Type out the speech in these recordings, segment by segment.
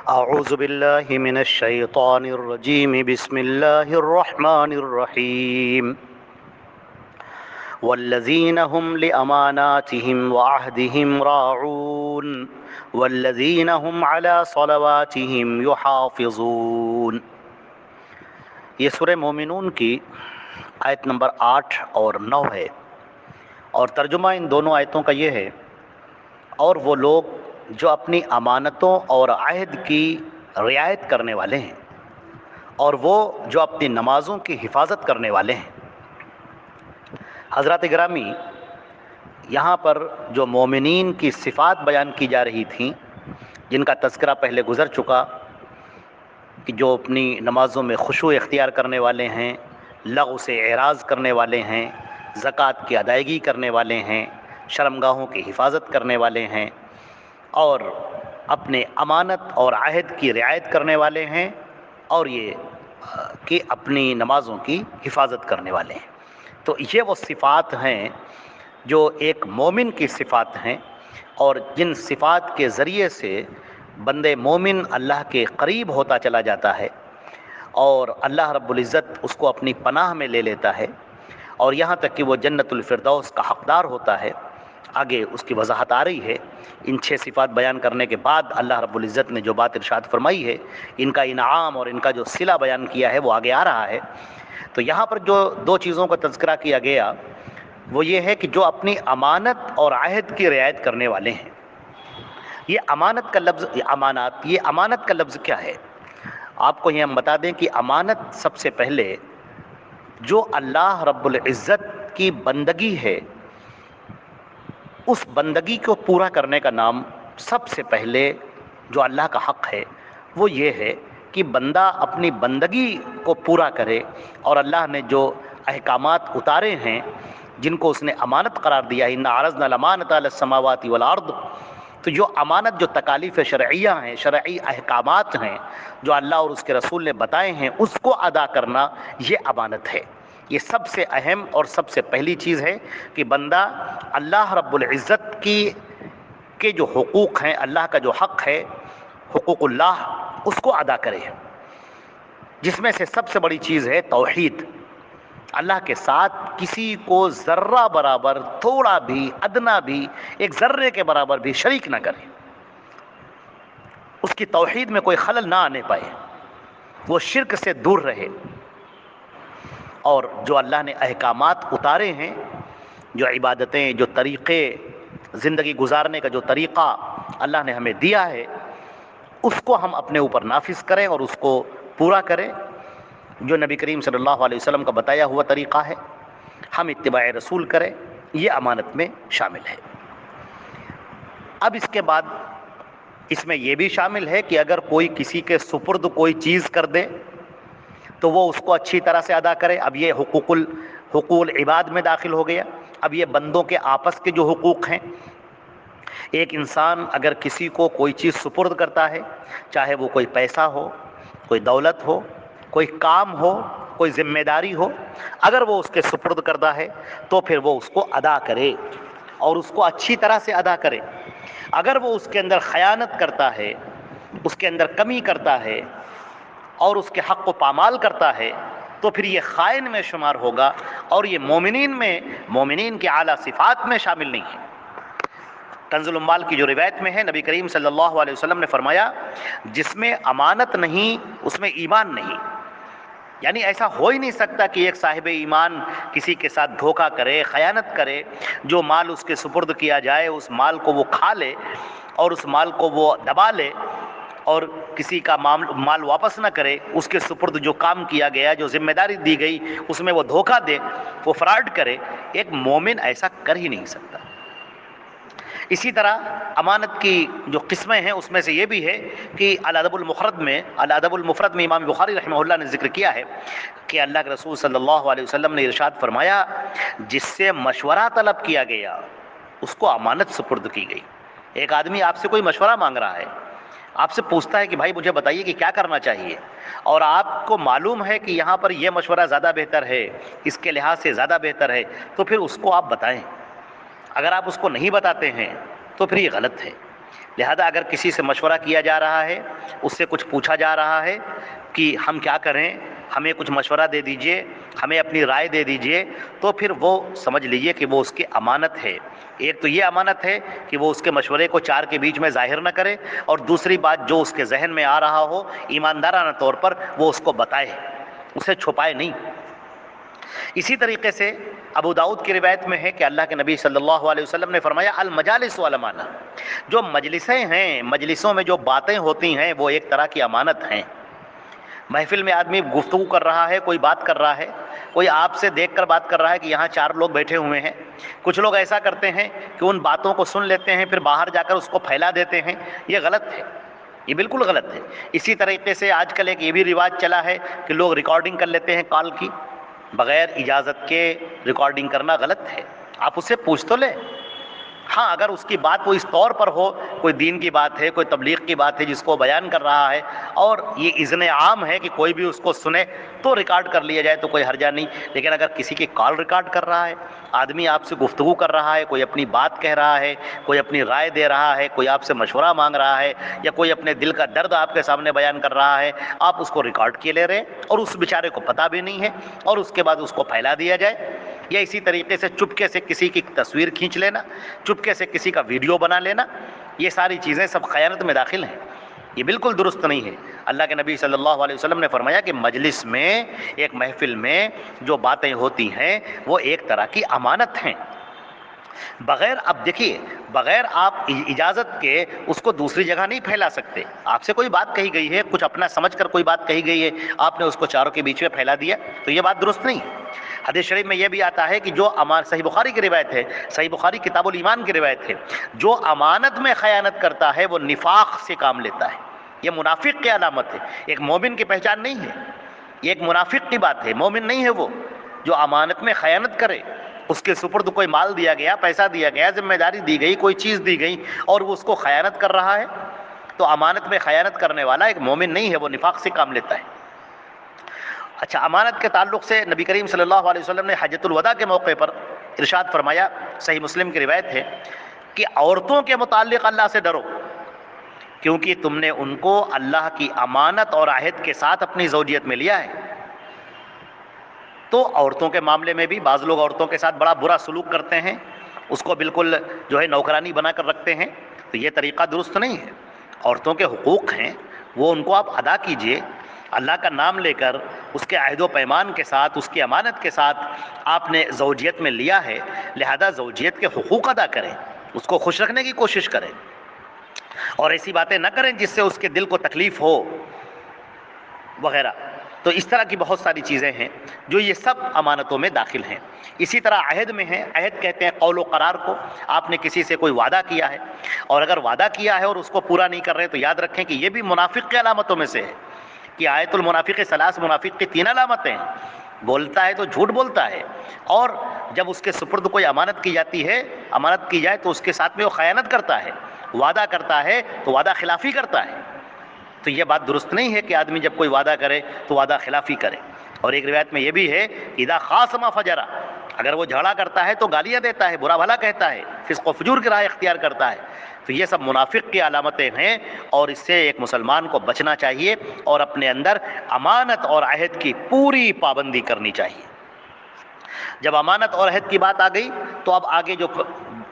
اعوذ باللہ من الشیطان الرجیم بسم اللہ الرحمن الرحیم والذین هم لأماناتهم وعهدهم راعون والذین هم علی صلواتهم یحافظون۔ یہ سورہ مومنون کی آیت نمبر 8 اور 9 ہے، اور ترجمہ ان دونوں آیتوں کا یہ ہے: اور وہ لوگ جو اپنی امانتوں اور عہد کی رعایت کرنے والے ہیں، اور وہ جو اپنی نمازوں کی حفاظت کرنے والے ہیں۔ حضرات گرامی، یہاں پر جو مومنین کی صفات بیان کی جا رہی تھیں، جن کا تذکرہ پہلے گزر چکا، کہ جو اپنی نمازوں میں خشوع اختیار کرنے والے ہیں، لغو سے اعراض کرنے والے ہیں، زکوٰۃ کی ادائیگی کرنے والے ہیں، شرمگاہوں کی حفاظت کرنے والے ہیں، اور اپنے امانت اور عہد کی رعایت کرنے والے ہیں، اور یہ کہ اپنی نمازوں کی حفاظت کرنے والے ہیں۔ تو یہ وہ صفات ہیں جو ایک مومن کی صفات ہیں، اور جن صفات کے ذریعے سے بندے مومن اللہ کے قریب ہوتا چلا جاتا ہے، اور اللہ رب العزت اس کو اپنی پناہ میں لے لیتا ہے، اور یہاں تک کہ وہ جنت الفردوس کا حقدار ہوتا ہے۔ آگے اس کی وضاحت آ رہی ہے۔ ان 6 صفات بیان کرنے کے بعد اللہ رب العزت نے جو بات ارشاد فرمائی ہے، ان کا انعام اور ان کا جو صلہ بیان کیا ہے، وہ آگے آ رہا ہے۔ تو یہاں پر جو 2 چیزوں کا تذکرہ کیا گیا، وہ یہ ہے کہ جو اپنی امانت اور عہد کی رعایت کرنے والے ہیں۔ یہ امانت کا لفظ، یہ امانت کا لفظ کیا ہے؟ آپ کو یہ ہم بتا دیں کہ امانت سب سے پہلے جو اللہ رب العزت کی بندگی ہے، اس بندگی کو پورا کرنے کا نام سب سے پہلے جو اللہ کا حق ہے وہ یہ ہے کہ بندہ اپنی بندگی کو پورا کرے، اور اللہ نے جو احکامات اتارے ہیں، جن کو اس نے امانت قرار دیا ہے، اِنَّا عَرَضْنَا الْأَمَانَةَ عَلَى السَّمَاوَاتِ وَالْأَرْضِ، تو جو امانت، جو تکالیف شرعیہ ہیں، شرعی احکامات ہیں جو اللہ اور اس کے رسول نے بتائے ہیں، اس کو ادا کرنا، یہ امانت ہے۔ یہ سب سے اہم اور سب سے پہلی چیز ہے کہ بندہ اللہ رب العزت کے جو حقوق ہیں، اللہ کا جو حق ہے، حقوق اللہ، اس کو ادا کرے، جس میں سے سب سے بڑی چیز ہے توحید۔ اللہ کے ساتھ کسی کو ذرہ برابر، تھوڑا بھی، ادنا بھی، ایک ذرے کے برابر بھی شریک نہ کرے، اس کی توحید میں کوئی خلل نہ آنے پائے، وہ شرک سے دور رہے، اور جو اللہ نے احکامات اتارے ہیں، جو عبادتیں، جو طریقے، زندگی گزارنے کا جو طریقہ اللہ نے ہمیں دیا ہے، اس کو ہم اپنے اوپر نافذ کریں اور اس کو پورا کریں۔ جو نبی کریم صلی اللہ علیہ وسلم کا بتایا ہوا طریقہ ہے، ہم اتباع رسول کریں، یہ امانت میں شامل ہے۔ اب اس کے بعد اس میں یہ بھی شامل ہے کہ اگر کوئی کسی کے سپرد کوئی چیز کر دے تو وہ اس کو اچھی طرح سے ادا کرے۔ اب یہ حقوق العباد میں داخل ہو گیا۔ اب یہ بندوں کے آپس کے جو حقوق ہیں، ایک انسان اگر کسی کو کوئی چیز سپرد کرتا ہے، چاہے وہ کوئی پیسہ ہو، کوئی دولت ہو، کوئی کام ہو، کوئی ذمہ داری ہو، اگر وہ اس کے سپرد کردہ ہے تو پھر وہ اس کو ادا کرے، اور اس کو اچھی طرح سے ادا کرے۔ اگر وہ اس کے اندر خیانت کرتا ہے، اس کے اندر کمی کرتا ہے، اور اس کے حق کو پامال کرتا ہے، تو پھر یہ خائن میں شمار ہوگا، اور یہ مومنین کی اعلیٰ صفات میں شامل نہیں ہے۔ کنز الاموال کی جو روایت میں ہے، نبی کریم صلی اللہ علیہ وسلم نے فرمایا، جس میں امانت نہیں اس میں ایمان نہیں۔ یعنی ایسا ہو ہی نہیں سکتا کہ ایک صاحب ایمان کسی کے ساتھ دھوکہ کرے، خیانت کرے، جو مال اس کے سپرد کیا جائے اس مال کو وہ کھا لے، اور اس مال کو وہ دبا لے، اور کسی کا مال واپس نہ کرے، اس کے سپرد جو کام کیا گیا، جو ذمہ داری دی گئی، اس میں وہ دھوکہ دے، وہ فراڈ کرے۔ ایک مومن ایسا کر ہی نہیں سکتا۔ اسی طرح امانت کی جو قسمیں ہیں، اس میں سے یہ بھی ہے کہ الادب المفرد میں امام بخاری رحمہ اللہ نے ذکر کیا ہے کہ اللہ کے رسول صلی اللہ علیہ وسلم نے ارشاد فرمایا، جس سے مشورہ طلب کیا گیا اس کو امانت سپرد کی گئی۔ ایک آدمی آپ سے کوئی مشورہ مانگ رہا ہے، آپ سے پوچھتا ہے کہ بھائی مجھے بتائیے کہ کیا کرنا چاہیے، اور آپ کو معلوم ہے کہ یہاں پر یہ مشورہ زیادہ بہتر ہے، اس کے لحاظ سے زیادہ بہتر ہے، تو پھر اس کو آپ بتائیں۔ اگر آپ اس کو نہیں بتاتے ہیں تو پھر یہ غلط ہے۔ لہذا اگر کسی سے مشورہ کیا جا رہا ہے، اس سے کچھ پوچھا جا رہا ہے کہ ہم کیا کریں، ہمیں کچھ مشورہ دے دیجئے، ہمیں اپنی رائے دے دیجئے، تو پھر وہ سمجھ لیجئے کہ وہ اس کی امانت ہے۔ ایک تو یہ امانت ہے کہ وہ اس کے مشورے کو چار کے بیچ میں ظاہر نہ کرے، اور دوسری بات جو اس کے ذہن میں آ رہا ہو ایماندارانہ طور پر وہ اس کو بتائے، اسے چھپائے نہیں۔ اسی طریقے سے ابو داؤد کی روایت میں ہے کہ اللہ کے نبی صلی اللہ علیہ وسلم نے فرمایا المجالس والامانہ، جو مجلسیں ہیں، مجلسوں میں جو باتیں ہوتی ہیں وہ ایک طرح کی امانت ہیں۔ محفل میں آدمی گفتگو کر رہا ہے، کوئی بات کر رہا ہے، کوئی آپ سے دیکھ کر بات کر رہا ہے کہ یہاں چار لوگ بیٹھے ہوئے ہیں، کچھ لوگ ایسا کرتے ہیں کہ ان باتوں کو سن لیتے ہیں پھر باہر جا کر اس کو پھیلا دیتے ہیں، یہ غلط ہے، یہ بالکل غلط ہے۔ اسی طریقے سے آج کل ایک یہ بھی رواج چلا ہے کہ لوگ ریکارڈنگ کر لیتے ہیں کال کی، بغیر اجازت کے ریکارڈنگ کرنا غلط ہے۔ آپ اس سے پوچھ تو لیں، ہاں اگر اس کی بات وہ اس طور پر ہو، کوئی دین کی بات ہے، کوئی تبلیغ کی بات ہے جس کو بیان کر رہا ہے اور یہ اذن عام ہے کہ کوئی بھی اس کو سنے، تو ریکارڈ کر لیا جائے تو کوئی حرجہ نہیں۔ لیکن اگر کسی کی کال ریکارڈ کر رہا ہے، آدمی آپ سے گفتگو کر رہا ہے، کوئی اپنی بات کہہ رہا ہے، کوئی اپنی رائے دے رہا ہے، کوئی آپ سے مشورہ مانگ رہا ہے، یا کوئی اپنے دل کا درد آپ کے سامنے بیان کر رہا ہے، آپ اس کو ریکارڈ کیے لے رہے ہیں اور اس بیچارے کو پتہ بھی نہیں ہے، اور اس کے بعد اس کو پھیلا دیا جائے، یا اسی طریقے سے چپکے سے کسی کی تصویر کھینچ لینا، چپکے سے کسی کا ویڈیو بنا لینا، یہ ساری چیزیں سب خیانت میں داخل ہیں، یہ بالکل درست نہیں ہے۔ اللہ کے نبی صلی اللہ علیہ وسلم نے فرمایا کہ مجلس میں، ایک محفل میں جو باتیں ہوتی ہیں وہ ایک طرح کی امانت ہیں، بغیر، اب دیکھیے، بغیر آپ اجازت کے اس کو دوسری جگہ نہیں پھیلا سکتے۔ آپ سے کوئی بات کہی گئی ہے، کچھ اپنا سمجھ کر کوئی بات کہی گئی ہے، آپ نے اس کو چاروں کے بیچ میں پھیلا دیا، تو یہ بات درست نہیں۔ حدیث شریف میں یہ بھی آتا ہے کہ جو صحیح بخاری کی روایت ہے، صحیح بخاری کتاب الایمان کی روایت ہے، جو امانت میں خیانت کرتا ہے وہ نفاق سے کام لیتا ہے، یہ منافق کی علامت ہے، ایک مومن کی پہچان نہیں ہے، یہ ایک منافق کی بات ہے، مومن نہیں ہے وہ جو امانت میں خیانت کرے۔ اس کے سپرد کوئی مال دیا گیا، پیسہ دیا گیا، ذمہ داری دی گئی، کوئی چیز دی گئی اور وہ اس کو خیانت کر رہا ہے، تو امانت میں خیانت کرنے والا ایک مومن نہیں ہے، وہ نفاق سے کام لیتا ہے۔ اچھا، امانت کے تعلق سے نبی کریم صلی اللہ علیہ وسلم نے حجۃ الوداع کے موقع پر ارشاد فرمایا، صحیح مسلم کی روایت ہے کہ عورتوں کے متعلق اللہ سے ڈرو، کیونکہ تم نے ان کو اللہ کی امانت اور عہد کے ساتھ اپنی زوجیت میں لیا ہے۔ تو عورتوں کے معاملے میں بھی بعض لوگ عورتوں کے ساتھ بڑا برا سلوک کرتے ہیں، اس کو بالکل جو ہے نوکرانی بنا کر رکھتے ہیں، تو یہ طریقہ درست نہیں ہے۔ عورتوں کے حقوق ہیں، وہ ان کو آپ ادا کیجئے، اللہ کا نام لے کر، اس کے عہد و پیمان کے ساتھ، اس کی امانت کے ساتھ آپ نے زوجیت میں لیا ہے، لہذا زوجیت کے حقوق ادا کریں، اس کو خوش رکھنے کی کوشش کریں، اور ایسی باتیں نہ کریں جس سے اس کے دل کو تکلیف ہو وغیرہ۔ تو اس طرح کی بہت ساری چیزیں ہیں جو یہ سب امانتوں میں داخل ہیں۔ اسی طرح عہد میں ہیں، عہد کہتے ہیں قول و قرار کو، آپ نے کسی سے کوئی وعدہ کیا ہے اور اگر وعدہ کیا ہے اور اس کو پورا نہیں کر رہے تو یاد رکھیں کہ یہ بھی منافق کی علامتوں میں سے ہے، کہ آیت المنافق ثلاث، منافق کی 3 علامتیں ہیں، بولتا ہے تو جھوٹ بولتا ہے، اور جب اس کے سپرد کوئی امانت کی جاتی ہے، امانت کی جائے تو اس کے ساتھ میں وہ خیانت کرتا ہے، وعدہ کرتا ہے تو وعدہ خلافی کرتا ہے۔ تو یہ بات درست نہیں ہے کہ آدمی جب کوئی وعدہ کرے تو وعدہ خلافی کرے۔ اور ایک روایت میں یہ بھی ہے اذا خاصم فجرا، اگر وہ جھگڑا کرتا ہے تو گالیاں دیتا ہے، برا بھلا کہتا ہے، فسق و فجور کی راہ اختیار کرتا ہے، تو یہ سب منافق کی علامتیں ہیں، اور اس سے ایک مسلمان کو بچنا چاہیے اور اپنے اندر امانت اور عہد کی پوری پابندی کرنی چاہیے۔ جب امانت اور عہد کی بات آ گئی تو اب آگے جو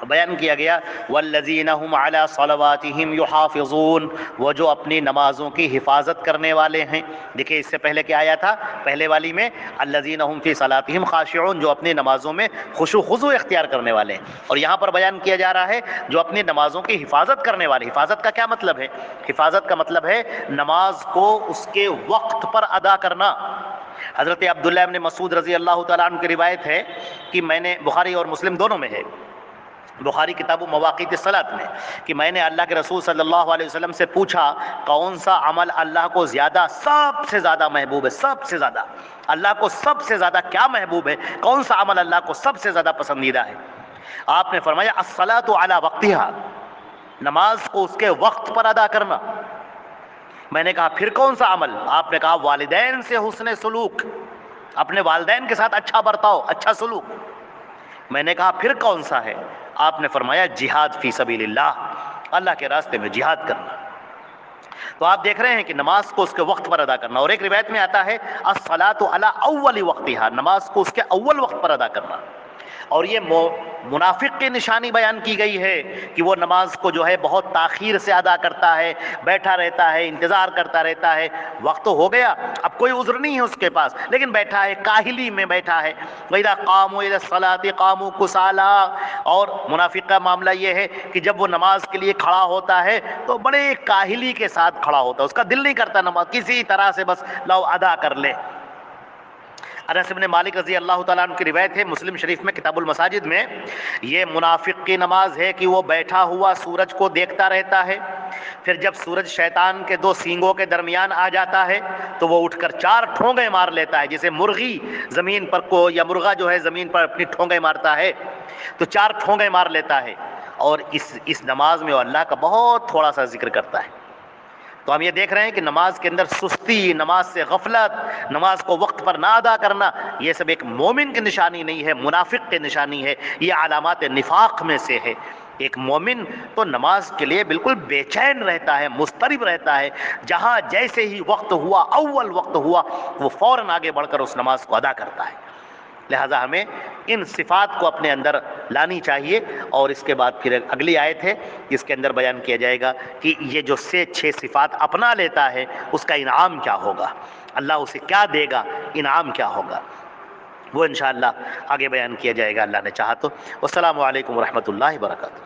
بیان کیا گیا والذین هم علی صلواتہم یحافظون، وہ جو اپنی نمازوں کی حفاظت کرنے والے ہیں۔ دیکھیں اس سے پہلے کیا آیا تھا، پہلے والی میں الذین هم فی صلاتہم خاشعون، جو اپنی نمازوں میں خشوع و خضوع اختیار کرنے والے ہیں، اور یہاں پر بیان کیا جا رہا ہے جو اپنی نمازوں کی حفاظت کرنے والے۔ حفاظت کا کیا مطلب ہے؟ حفاظت کا مطلب ہے نماز کو اس کے وقت پر ادا کرنا۔ حضرت عبداللہ ابن مسعود رضی اللہ تعالیٰ عنہ کی روایت ہے کہ میں نے، بخاری اور مسلم دونوں میں ہے، بخاری کتاب مواقیت الصلاۃ میں، کہ میں نے اللہ کے رسول صلی اللہ علیہ وسلم سے پوچھا کون سا عمل اللہ کو زیادہ، سب سے زیادہ محبوب ہے، سب سے زیادہ اللہ کو سب سے زیادہ کیا محبوب ہے، کون سا عمل اللہ کو سب سے زیادہ پسندیدہ ہے؟ آپ نے فرمایا الصلاۃ علی وقتہا، نماز کو اس کے وقت پر ادا کرنا۔ میں نے کہا پھر کون سا عمل؟ آپ نے کہا والدین سے حسن سلوک، اپنے والدین کے ساتھ اچھا برتاؤ، اچھا سلوک۔ میں نے کہا پھر کون سا ہے؟ آپ نے فرمایا جہاد فی سبیل اللہ، اللہ کے راستے میں جہاد کرنا۔ تو آپ دیکھ رہے ہیں کہ نماز کو اس کے وقت پر ادا کرنا، اور ایک روایت میں آتا ہے الصلاۃ علی اول وقتہا، نماز کو اس کے اول وقت پر ادا کرنا۔ اور یہ منافق کی نشانی بیان کی گئی ہے کہ وہ نماز کو جو ہے بہت تاخیر سے ادا کرتا ہے، بیٹھا رہتا ہے، انتظار کرتا رہتا ہے، وقت تو ہو گیا، اب کوئی عذر نہیں ہے اس کے پاس، لیکن بیٹھا ہے، کاہلی میں بیٹھا ہے۔ وَإِذَا قَامُوا إِلَى الصَّلَاةِ قَامُوا كُسَالَىٰ، اور منافق کا معاملہ یہ ہے کہ جب وہ نماز کے لیے کھڑا ہوتا ہے تو بڑے کاہلی کے ساتھ کھڑا ہوتا ہے، اس کا دل نہیں کرتا نماز کسی طرح سے بس لو ادا کر لے۔ انس بن مالک رضی اللہ تعالیٰ عنہ کی روایت ہے مسلم شریف میں کتاب المساجد میں، یہ منافق کی نماز ہے کہ وہ بیٹھا ہوا سورج کو دیکھتا رہتا ہے، پھر جب سورج شیطان کے دو سینگوں کے درمیان آ جاتا ہے تو وہ اٹھ کر 4 ٹھونگے مار لیتا ہے، جیسے مرغی زمین پر کو یا مرغا جو ہے زمین پر اپنی ٹھونگے مارتا ہے تو 4 ٹھونگے مار لیتا ہے، اور اس نماز میں وہ اللہ کا بہت تھوڑا سا ذکر کرتا ہے۔ تو ہم یہ دیکھ رہے ہیں کہ نماز کے اندر سستی، نماز سے غفلت، نماز کو وقت پر نہ ادا کرنا، یہ سب ایک مومن کی نشانی نہیں ہے، منافق کی نشانی ہے، یہ علامات نفاق میں سے ہے۔ ایک مومن تو نماز کے لیے بالکل بے چین رہتا ہے، مضطرب رہتا ہے، جہاں جیسے ہی وقت ہوا، اول وقت ہوا، وہ فوراً آگے بڑھ کر اس نماز کو ادا کرتا ہے۔ لہٰذا ہمیں ان صفات کو اپنے اندر لانی چاہیے۔ اور اس کے بعد پھر اگلی آیت ہے جس کے اندر بیان کیا جائے گا کہ یہ جو 6 صفات اپنا لیتا ہے اس کا انعام کیا ہوگا، اللہ اسے کیا دے گا، انعام کیا ہوگا، وہ انشاءاللہ آگے بیان کیا جائے گا اللہ نے چاہا تو۔ والسلام علیکم ورحمۃ اللہ وبرکاتہ۔